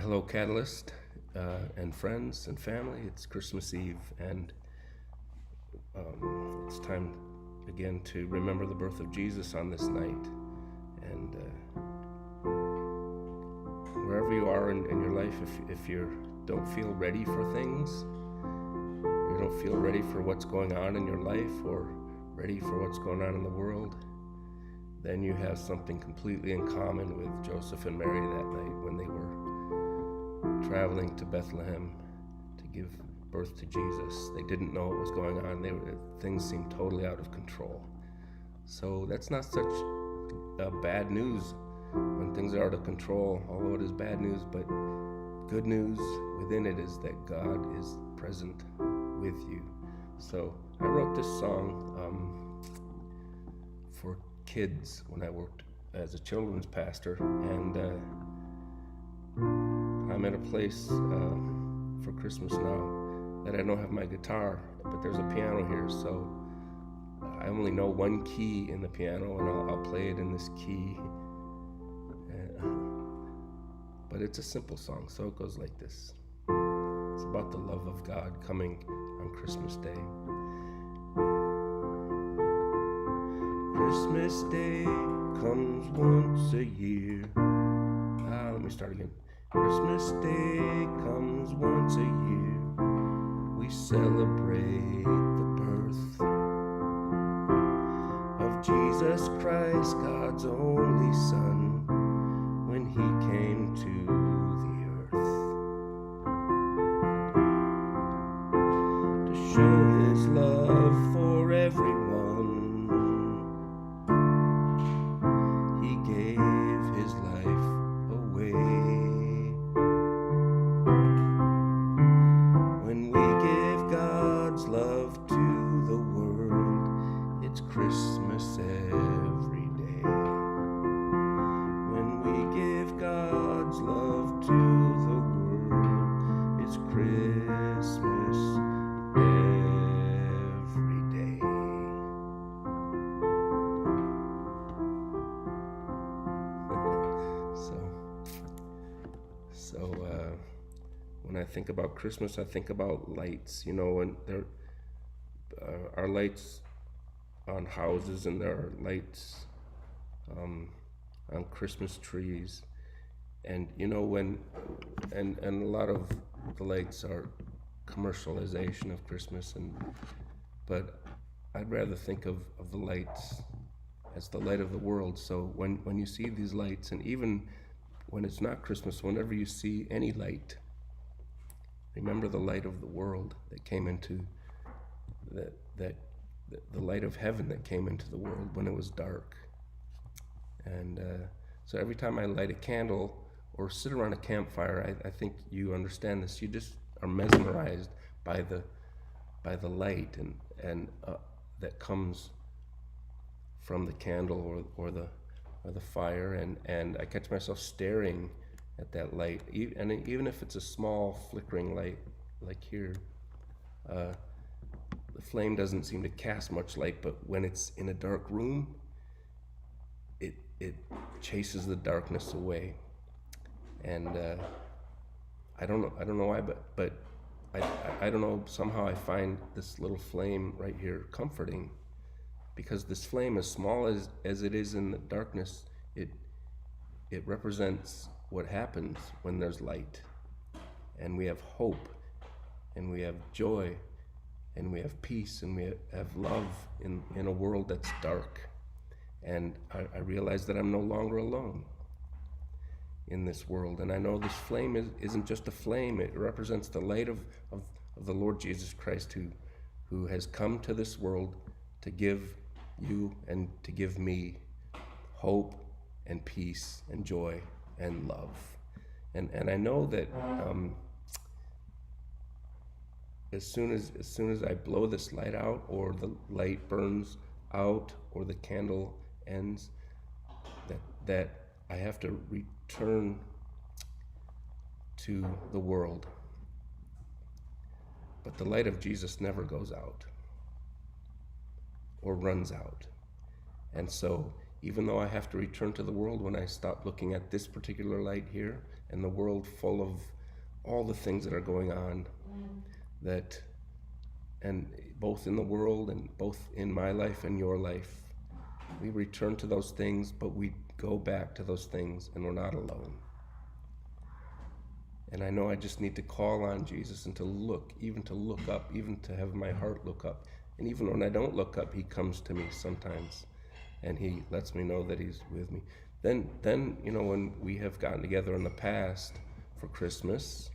Hello, Catalyst, and friends and family. It's Christmas Eve, and it's time again to remember the birth of Jesus on this night. And wherever you are in your life, if you don't feel ready for things, you don't feel ready for what's going on in your life or ready for what's going on in the world, then you have something completely in common with Joseph and Mary that night when they were traveling to Bethlehem to give birth to Jesus. They didn't know what was going on. Things seemed totally out of control. So that's not such bad news when things are out of control, although it is bad news, but good news within it is that God is present with you. So I wrote this song for kids when I worked as a children's pastor, and I'm at a place for Christmas now that I don't have my guitar, but there's a piano here, so I only know one key in the piano, and I'll play it in this key. But it's a simple song, so it goes like this. It's about the love of God coming on Christmas Day. Christmas Day comes once a year. Let me start again. Christmas Day comes once a year. We celebrate the birth of Jesus Christ, God's only Son, when He came to the earth to show His love for everyone. He gave His life away. When we give God's love to the world, it's Christmas every day. When we give God's love to the world, it's Christmas every day. So when I think about Christmas, I think about lights, and there are lights on houses, and there are lights on Christmas trees, and when and a lot of the lights are commercialization of Christmas, but I'd rather think of the lights as the light of the world. So when you see these lights, and even when it's not Christmas, whenever you see any light, remember the light of the world that came into the light of heaven that came into the world when it was dark. And so every time I light a candle or sit around a campfire, I think you understand this. You just are mesmerized by the light and that comes from the candle or the fire, and I catch myself staring at that light, and even if it's a small flickering light like here, the flame doesn't seem to cast much light, but when it's in a dark room, it chases the darkness away. And I don't know why, but I don't know, somehow I find this little flame right here comforting, because this flame, as small as it is in the darkness, it represents what happens when there's light, and we have hope, and we have joy, and we have peace, and we have love in a world that's dark. And I realize that I'm no longer alone in this world, and I know this flame isn't just a flame. It represents the light of the Lord Jesus Christ, who has come to this world to give you and to give me hope and peace and joy and love. And I know that as soon as I blow this light out, or the light burns out, or the candle ends, that I have to return to the world. But the light of Jesus never goes out or runs out. And so even though I have to return to the world when I stop looking at this particular light here and the world full of all the things that are going on, that, and both in the world and both in my life and your life, we return to those things, but we go back to those things and we're not alone. And I know I just need to call on Jesus and to look up, even to have my heart look up. And even when I don't look up, he comes to me sometimes and he lets me know that he's with me. Then, when we have gotten together in the past for Christmas,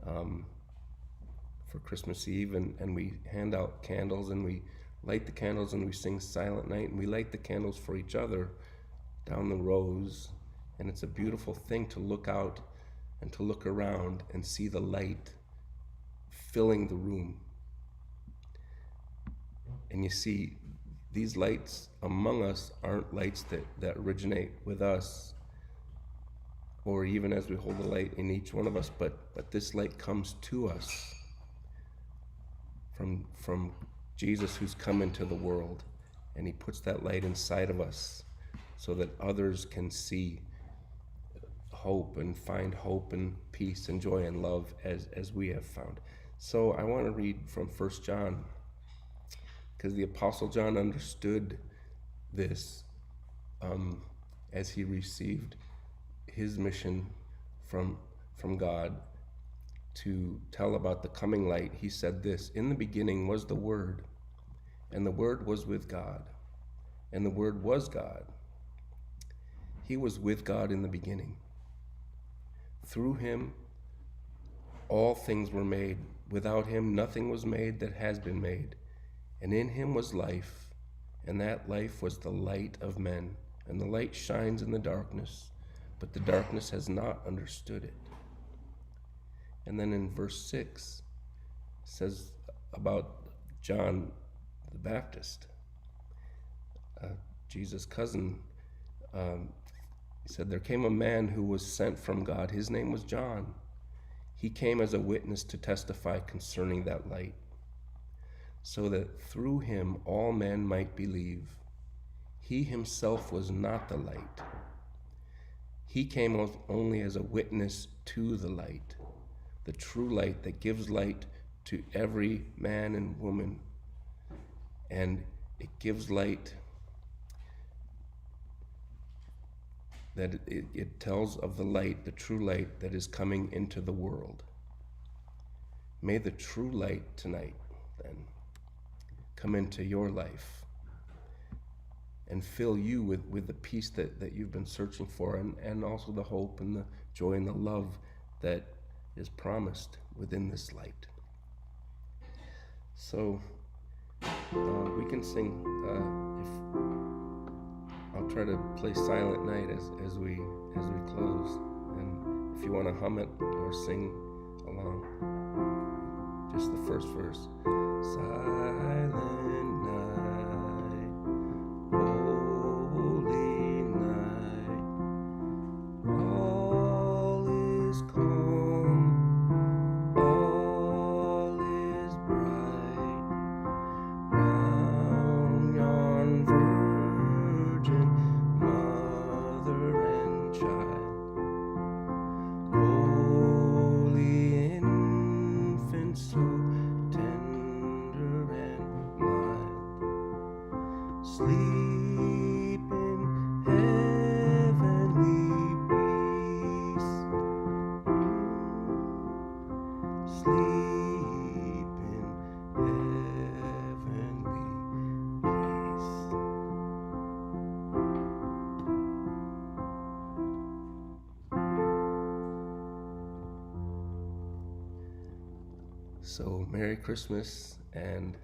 for Christmas Eve, and we hand out candles and we light the candles and we sing Silent Night, and we light the candles for each other down the rows. And it's a beautiful thing to look out and to look around and see the light filling the room. And you see, these lights among us aren't lights that originate with us, or even as we hold the light in each one of us, but this light comes to us from Jesus, who's come into the world, and he puts that light inside of us so that others can see hope and find hope and peace and joy and love as we have found. So I want to read from 1 John, because the Apostle John understood this as he received his mission from God to tell about the coming light. He said this: "In the beginning was the Word, and the Word was with God, and the Word was God. He was with God in the beginning. Through him all things were made. Without him nothing was made that has been made. And in him was life, and that life was the light of men. And the light shines in the darkness, but the darkness has not understood it." And then in verse 6 says about John the Baptist, Jesus' cousin. He said, "There came a man who was sent from God. His name was John. He came as a witness to testify concerning that light, so that through him all men might believe. He himself was not the light. He came only as a witness to the light, the true light that gives light to every man and woman. And it gives light that it tells of the light, the true light that is coming into the world." May the true light tonight then come into your life and fill you with the peace that you've been searching for, and also the hope and the joy and the love that is promised within this light. So we can sing, I'll try to play Silent Night as we close, and if you want to hum it or sing along, just the first verse. Silent night, holy night, all is calm, all is bright, round yon virgin mother and child, holy infant, so tender and mild, sleep in heavenly peace, sleep in heavenly peace. So Merry Christmas, and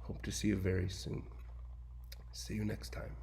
hope to see you very soon. See you next time.